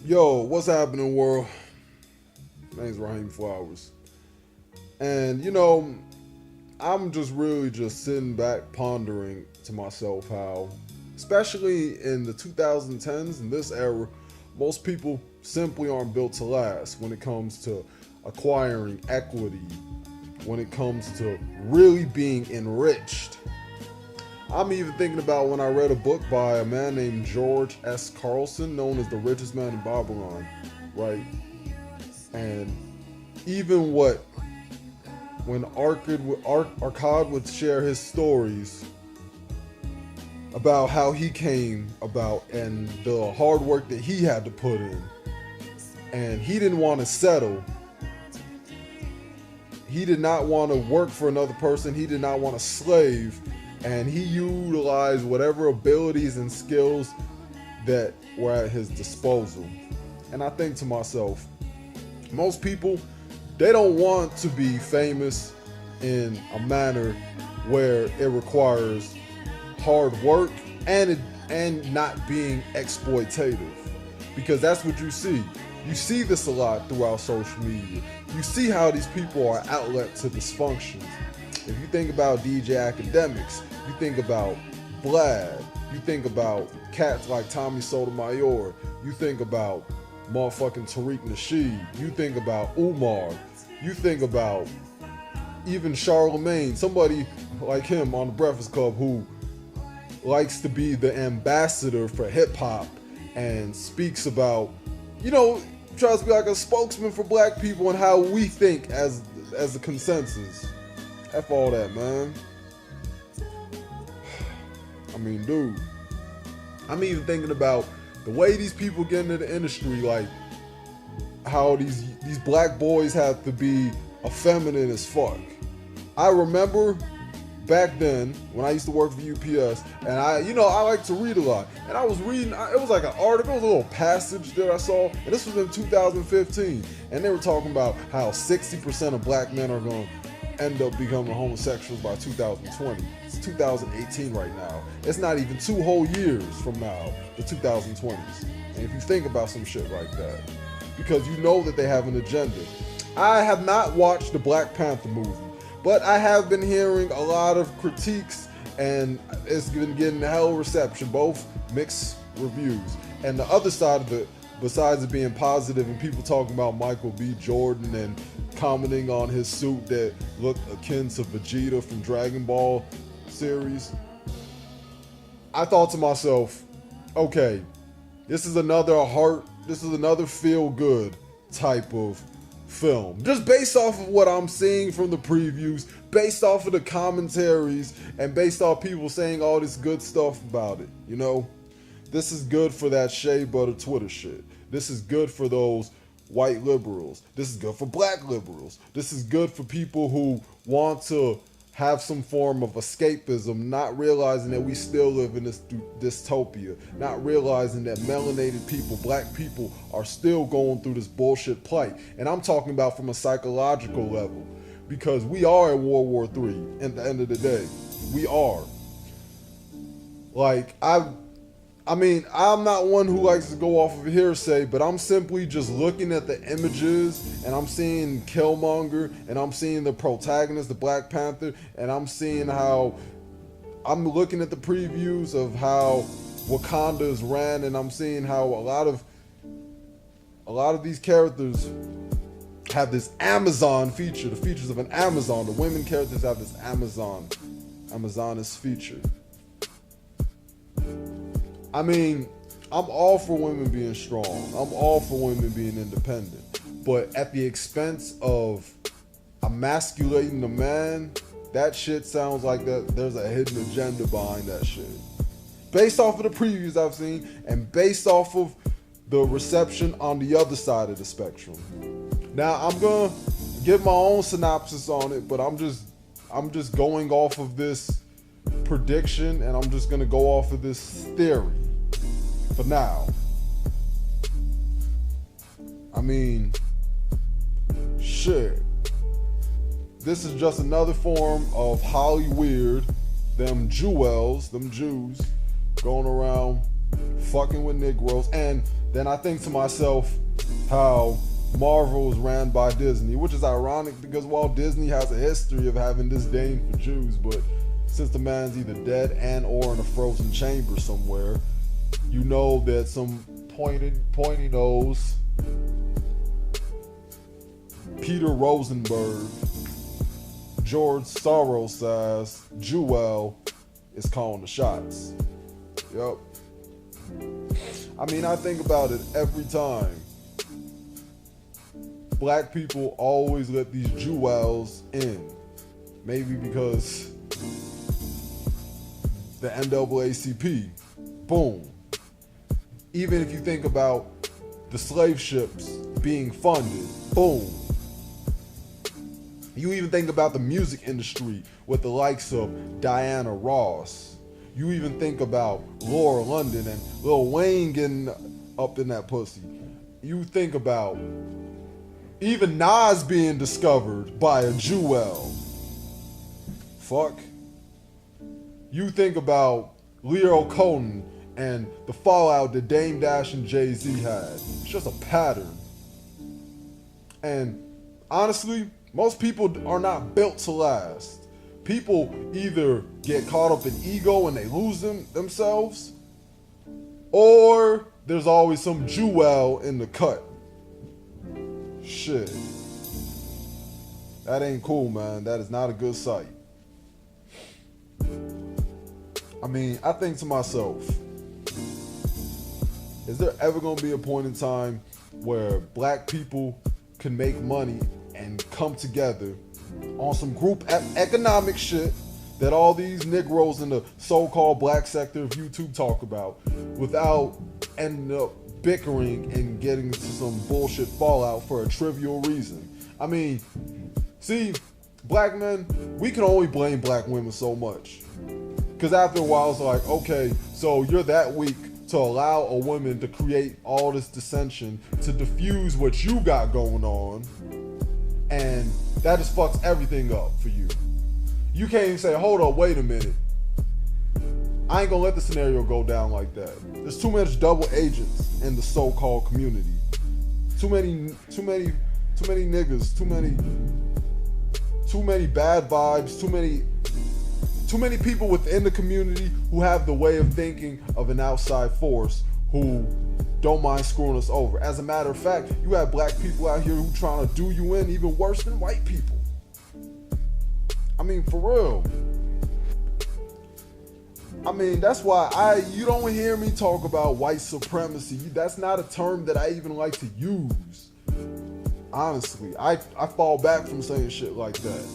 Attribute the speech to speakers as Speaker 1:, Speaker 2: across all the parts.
Speaker 1: Yo, what's happening, world? My name's Raheem Flowers. And, I'm just really just sitting back pondering to myself how, especially in the 2010s, in this era, most people simply aren't built to last when it comes to acquiring equity, when it comes to really being enriched. I'm even thinking about when I read a book by a man named George S. Carlson, known as the richest man in Babylon, right? And even when Arkad would share his stories about how he came about and the hard work that he had to put in, and he didn't want to settle. He did not want to work for another person. He did not want to slave. And he utilized whatever abilities and skills that were at his disposal. And I think to myself, most people, they don't want to be famous in a manner where it requires hard work and not being exploitative. Because that's what you see. You see this a lot throughout social media. You see how these people are outlet to dysfunction. If you think about DJ Academics, you think about Vlad, you think about cats like Tommy Sotomayor, you think about motherfucking Tariq Nasheed, you think about Umar, you think about even Charlemagne, somebody like him on the Breakfast Club who likes to be the ambassador for hip hop and speaks about, tries to be like a spokesman for black people and how we think as a consensus. F all that, man. I mean, dude, I'm even thinking about the way these people get into the industry, like how these black boys have to be effeminate as fuck. I remember back then when I used to work for UPS, and I like to read a lot, and I was reading, it was like an article, it was a little passage that I saw, and this was in 2015, and they were talking about how 60% of black men are going to end up becoming homosexuals by 2020. It's 2018 right now. It's not even 2 whole years from now, the 2020s. And if you think about some shit like that, because you know that they have an agenda. I have not watched the Black Panther movie, but I have been hearing a lot of critiques, and it's been getting hell reception, both mixed reviews. And the other side of it, besides it being positive and people talking about Michael B. Jordan and commenting on his suit that looked akin to Vegeta from Dragon Ball series, I thought to myself, okay, this is another feel-good type of film. Just based off of what I'm seeing from the previews, based off of the commentaries, and based off people saying all this good stuff about it, This is good for that shea butter Twitter shit. This is good for those white liberals. This is good for black liberals. This is good for people who want to have some form of escapism, not realizing that we still live in this dystopia, not realizing that melanated people, black people, are still going through this bullshit plight. And I'm talking about from a psychological level, because we are in World War III at the end of the day. We are. Like, I'm not one who likes to go off of hearsay, but I'm simply just looking at the images, and I'm seeing Killmonger, and I'm seeing the protagonist, the Black Panther, and I'm seeing how, I'm looking at the previews of how Wakanda is ran, and I'm seeing how a lot of these characters have this Amazon feature, the features of an Amazon. The women characters have this Amazoness feature. I mean, I'm all for women being strong. I'm all for women being independent. But at the expense of emasculating the man, that shit sounds like there's a hidden agenda behind that shit. Based off of the previews I've seen, and based off of the reception on the other side of the spectrum. Now, I'm gonna give my own synopsis on it, but I'm just going off of this prediction, and I'm just gonna go off of this theory for now. I mean, shit. This is just another form of Hollyweird, them Jewels, them Jews, going around fucking with Negroes. And then I think to myself how Marvel is ran by Disney, which is ironic because Walt Disney has a history of having disdain for Jews, but since the man's either dead and or in a frozen chamber somewhere, you know that some pointy nose Peter Rosenberg, George Soros ass Jewel is calling the shots. Yep. I mean, I think about it every time. Black people always let these Jewels in. Maybe because the NAACP, boom. Even if you think about the slave ships being funded, boom. You even think about the music industry with the likes of Diana Ross. You even think about Laura London and Lil Wayne getting up in that pussy. You think about even Nas being discovered by a Jewel. Fuck. You think about Leo Coden and the fallout that Dame Dash and Jay-Z had. It's just a pattern. And honestly, most people are not built to last. People either get caught up in ego and they lose themselves, or there's always some Jewel in the cut. Shit. That ain't cool, man. That is not a good sight. I mean, I think to myself, is there ever gonna be a point in time where black people can make money and come together on some group economic shit that all these Negroes in the so-called black sector of YouTube talk about without ending up bickering and getting into some bullshit fallout for a trivial reason? I mean, see, black men, we can only blame black women so much. Because after a while, it's like, okay, so you're that weak to allow a woman to create all this dissension to diffuse what you got going on, and that just fucks everything up for you. You can't even say, hold up, wait a minute. I ain't gonna let the scenario go down like that. There's too much double agents in the so-called community. Too many niggas, too many bad vibes, too many people within the community who have the way of thinking of an outside force who don't mind screwing us over. As a matter of fact, you have black people out here who trying to do you in even worse than white people. I mean, for real. I mean, that's why you don't hear me talk about white supremacy. That's not a term that I even like to use. Honestly, I fall back from saying shit like that.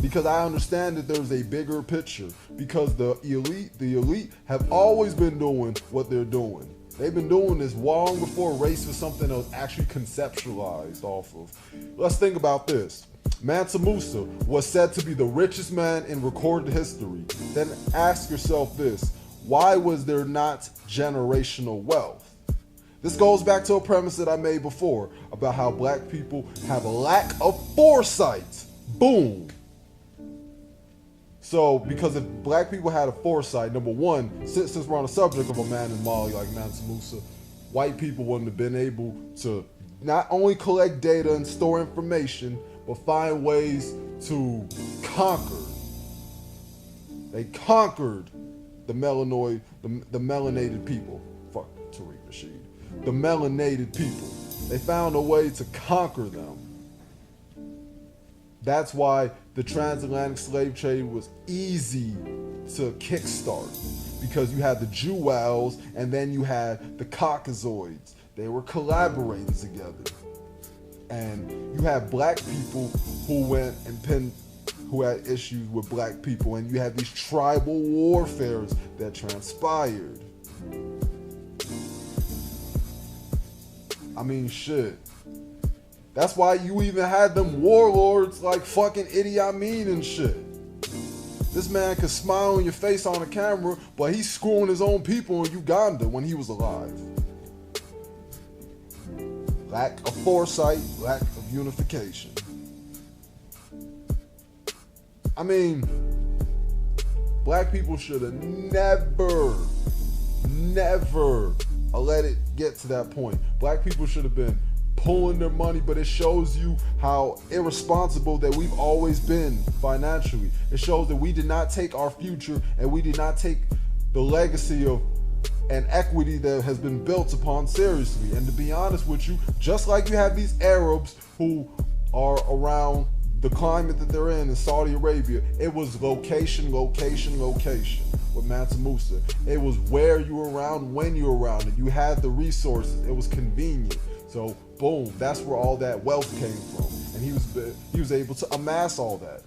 Speaker 1: Because I understand that there's a bigger picture. Because the elite have always been doing what they're doing. They've been doing this long before race was something that was actually conceptualized off of. Let's think about this. Mansa Musa was said to be the richest man in recorded history. Then ask yourself this: why was there not generational wealth? This goes back to a premise that I made before about how black people have a lack of foresight. Boom. So, because if black people had a foresight, number one, since we're on the subject of a man in Mali like Mansa Musa, white people wouldn't have been able to not only collect data and store information, but find ways to conquer. They conquered the melanated people. Fuck Tariq Rashid. The melanated people. They found a way to conquer them. That's why the transatlantic slave trade was easy to kickstart, because you had the Jewels and then you had the Caucasoids. They were collaborating together. And you had black people who went and who had issues with black people, and you had these tribal warfares that transpired. I mean, shit. That's why you even had them warlords like fucking Idi Amin and shit. This man could smile in your face on the camera, but he's screwing his own people in Uganda when he was alive. Lack of foresight, lack of unification. I mean, black people should have never let it get to that point. Black people should have been pulling their money, but it shows you how irresponsible that we've always been financially. It shows that we did not take our future, and we did not take the legacy of an equity that has been built upon seriously. And to be honest with you, just like you have these Arabs who are around the climate that they're in Saudi Arabia, it was location with Mansa Musa. It was where you were around, when you were around, and you had the resources. It was convenient. So boom, that's where all that wealth came from, and he was able to amass all that.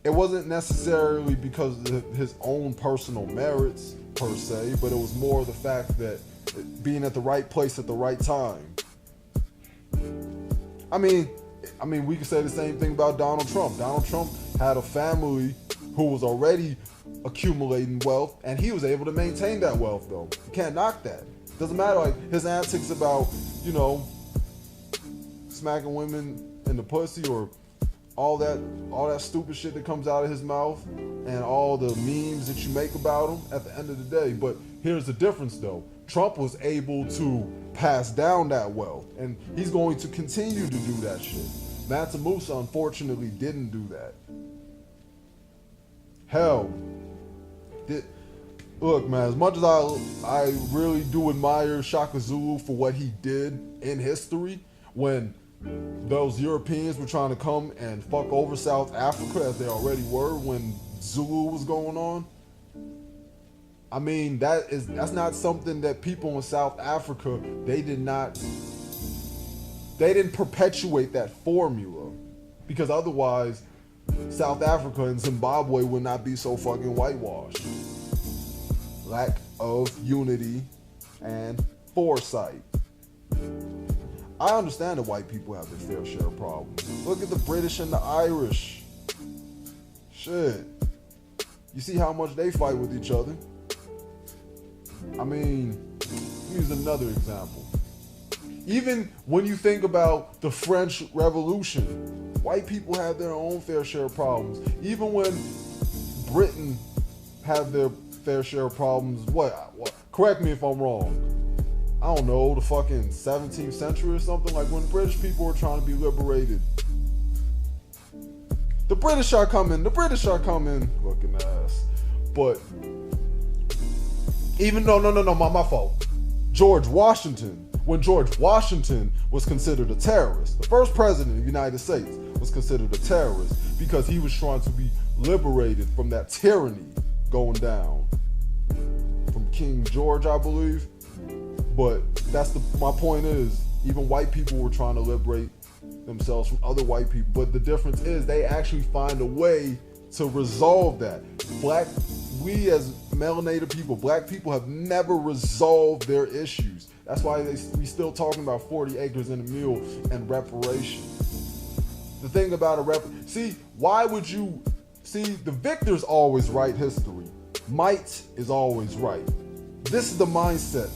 Speaker 1: It wasn't necessarily because of his own personal merits per se, but it was more the fact that being at the right place at the right time. I mean, we could say the same thing about Donald Trump. Donald Trump had a family who was already accumulating wealth, and he was able to maintain that wealth, though. You can't knock that. Doesn't matter, like, his antics about, you know, smacking women in the pussy, or all that stupid shit that comes out of his mouth, and all the memes that you make about him at the end of the day. But here's the difference, though. Trump was able to pass down that wealth, and he's going to continue to do that shit. Mansa Musa, unfortunately, didn't do that. Hell, look, man, as much as I really do admire Shaka Zulu for what he did in history when those Europeans were trying to come and fuck over South Africa, as they already were when Zulu was going on. I mean, that's not something that people in South Africa, they didn't perpetuate that formula, because otherwise South Africa and Zimbabwe would not be so fucking whitewashed. Lack of unity and foresight. I understand that white people have their fair share of problems. Look at the British and the Irish. Shit. You see how much they fight with each other? I mean, here's another example. Even when you think about the French Revolution, white people had their own fair share of problems. Even when Britain had their fair share of problems, what? Correct me if I'm wrong. I don't know, the fucking 17th century or something, like when British people were trying to be liberated. The British are coming, looking ass. But even no, my fault. George Washington, when George Washington was considered a terrorist, the first president of the United States was considered a terrorist because he was trying to be liberated from that tyranny going down from King George, I believe. But my point is, even white people were trying to liberate themselves from other white people. But the difference is they actually find a way to resolve that. We as melanated people, black people, have never resolved their issues. That's why we still talking about 40 acres and a mule and reparations. The thing about the victors always write history. Might is always right. This is the mindset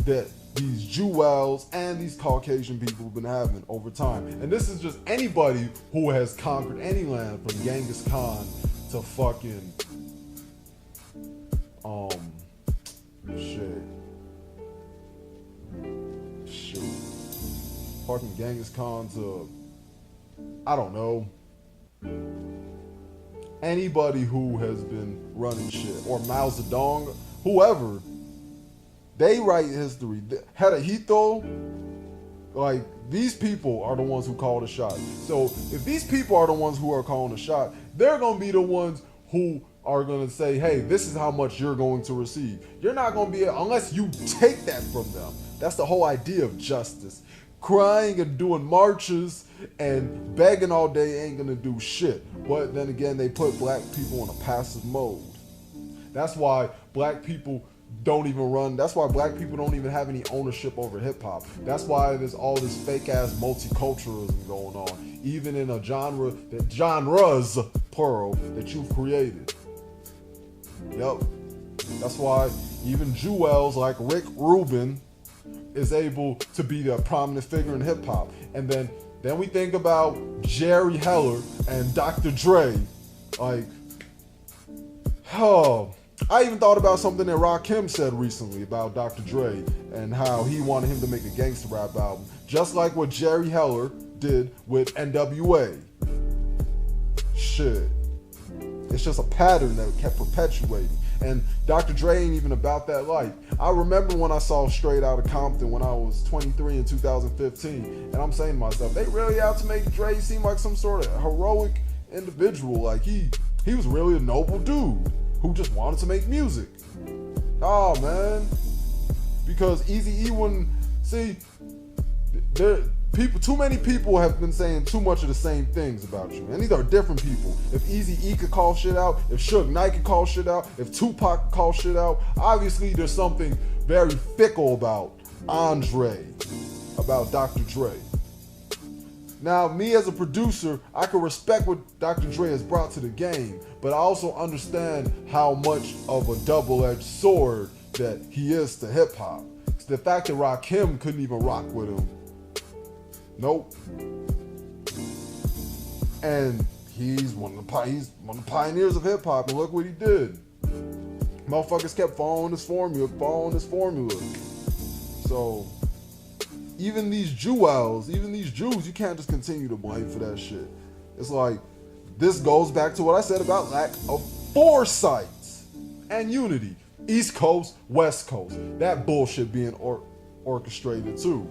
Speaker 1: that these Jewels and these Caucasian people have been having over time. And this is just anybody who has conquered any land, from Genghis Khan to fucking fucking Genghis Khan to, I don't know, anybody who has been running shit, or Mao Zedong, whoever. They write history. Hirohito, like, these people are the ones who call the shot. So if these people are the ones who are calling the shot, they're going to be the ones who are going to say, hey, this is how much you're going to receive. You're not going to be, unless you take that from them. That's the whole idea of justice. Crying and doing marches and begging all day ain't going to do shit. But then again, they put black people in a passive mode. That's why black people don't even run. That's why black people don't even have any ownership over hip hop. That's why there's all this fake ass multiculturalism going on, even in a genres plural that you've created. Yep. That's why even Jewels like Rick Rubin is able to be a prominent figure in hip hop. And then we think about Jerry Heller and Dr. Dre. Like, I even thought about something that Rakim said recently about Dr. Dre and how he wanted him to make a gangster rap album, just like what Jerry Heller did with NWA. Shit. It's just a pattern that kept perpetuating. And Dr. Dre ain't even about that life. I remember when I saw Straight Outta Compton when I was 23 in 2015, and I'm saying to myself, they really out to make Dre seem like some sort of heroic individual. Like he was really a noble dude who just wanted to make music. Oh man, because Eazy-E wouldn't see. Too many people have been saying too much of the same things about you, and these are different people. If Eazy-E could call shit out, if Suge Knight could call shit out, if Tupac could call shit out, obviously there's something very fickle about Andre, about Dr. Dre. Now, me as a producer, I can respect what Dr. Dre has brought to the game, but I also understand how much of a double-edged sword that he is to hip-hop. It's the fact that Rakim couldn't even rock with him. Nope. And he's one of the pioneers of hip-hop, and look what he did. Motherfuckers kept following his formula. So, even these Jews, you can't just continue to blame for that shit. It's like, this goes back to what I said about lack of foresight and unity. East Coast, West Coast. That bullshit being orchestrated too.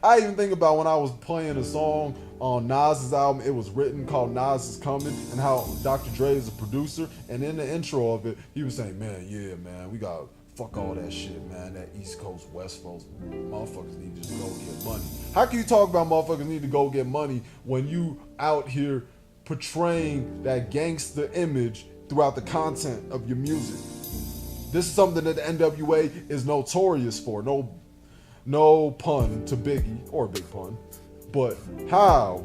Speaker 1: I even think about when I was playing a song on Nas's album, it was written called Nas Is Coming, and how Dr. Dre is a producer, and in the intro of it, he was saying, man, we got fuck all that shit, man, that East Coast, West Coast, motherfuckers need to just go get money. How can you talk about motherfuckers need to go get money when you out here portraying that gangster image throughout the content of your music? This is something that the NWA is notorious for. No pun to Biggie, or big pun, but how?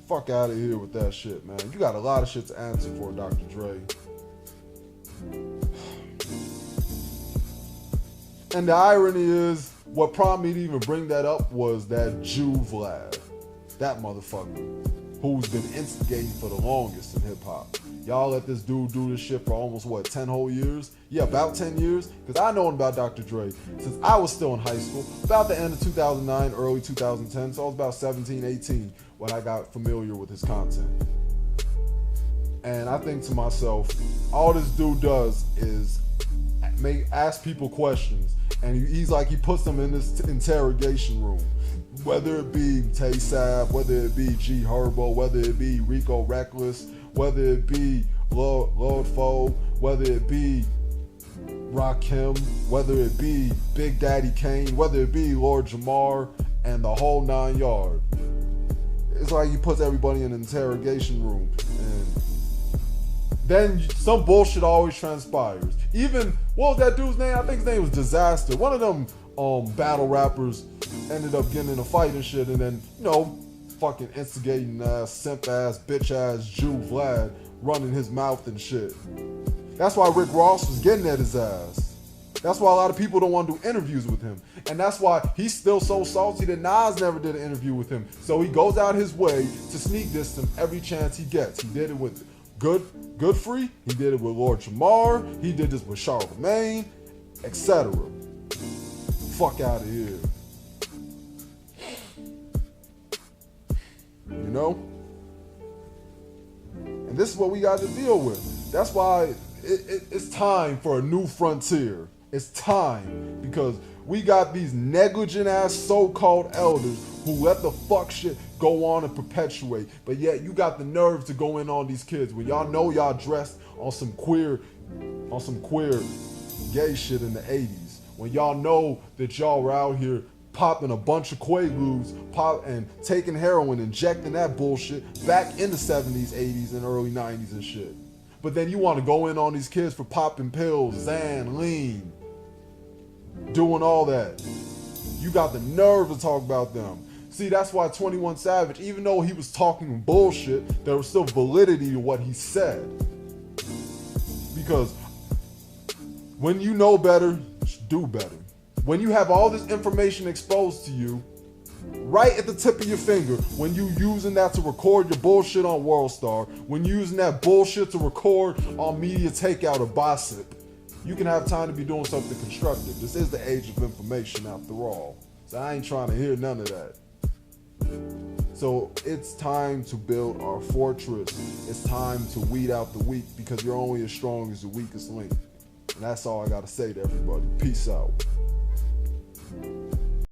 Speaker 1: Fuck out of here with that shit, man. You got a lot of shit to answer for, Dr. Dre. And the irony is, what prompted me to even bring that up was that Jew Vlad, that motherfucker, who's been instigating for the longest in hip hop. Y'all let this dude do this shit for almost, 10 whole years? Yeah, about 10 years. Because I known about Dr. Dre since I was still in high school, about the end of 2009, early 2010. So I was about 17, 18 when I got familiar with his content. And I think to myself, all this dude does is ask people questions. And he puts them in this interrogation room. Whether it be Tay Sav, whether it be G Herbo, whether it be Rico Reckless, whether it be Lord Foe, whether it be Rakim, whether it be Big Daddy Kane, whether it be Lord Jamar, and the whole 9 yards. It's like he puts everybody in an interrogation room, and then some bullshit always transpires. Even, what was that dude's name? I think his name was Disaster. One of them battle rappers ended up getting in a fight and shit, and then, fucking instigating simp ass, bitch ass Jew Vlad running his mouth and shit. That's why Rick Ross was getting at his ass. That's why a lot of people don't want to do interviews with him. And that's why he's still so salty that Nas never did an interview with him. So he goes out his way to sneak diss him every chance he gets. He did it with Godfrey, he did it with Lord Jamar, he did this with Charlemagne, etc. Fuck out of here. And this is what we got to deal with. That's why it's time for a new frontier. It's time, because we got these negligent ass so-called elders who let the fuck shit go on and perpetuate, but yet you got the nerve to go in on these kids when y'all know y'all dressed on some queer gay shit in the 80s, when y'all know that y'all were out here popping a bunch of Quaaludes, and taking heroin, injecting that bullshit back in the 70s, 80s, and early 90s and shit. But then you want to go in on these kids for popping pills, Xan, lean, doing all that. You got the nerve to talk about them. See, that's why 21 Savage, even though he was talking bullshit, there was still validity to what he said. Because when you know better, do better. When you have all this information exposed to you, right at the tip of your finger when you using that to record your bullshit on WorldStar, when you using that bullshit to record on Media Takeout or Gossip. You can have time to be doing something constructive. This is the age of information after all. So I ain't trying to hear none of that. So it's time to build our fortress. It's time to weed out the weak, because you're only as strong as the weakest link. And that's all I gotta say to everybody. Peace out.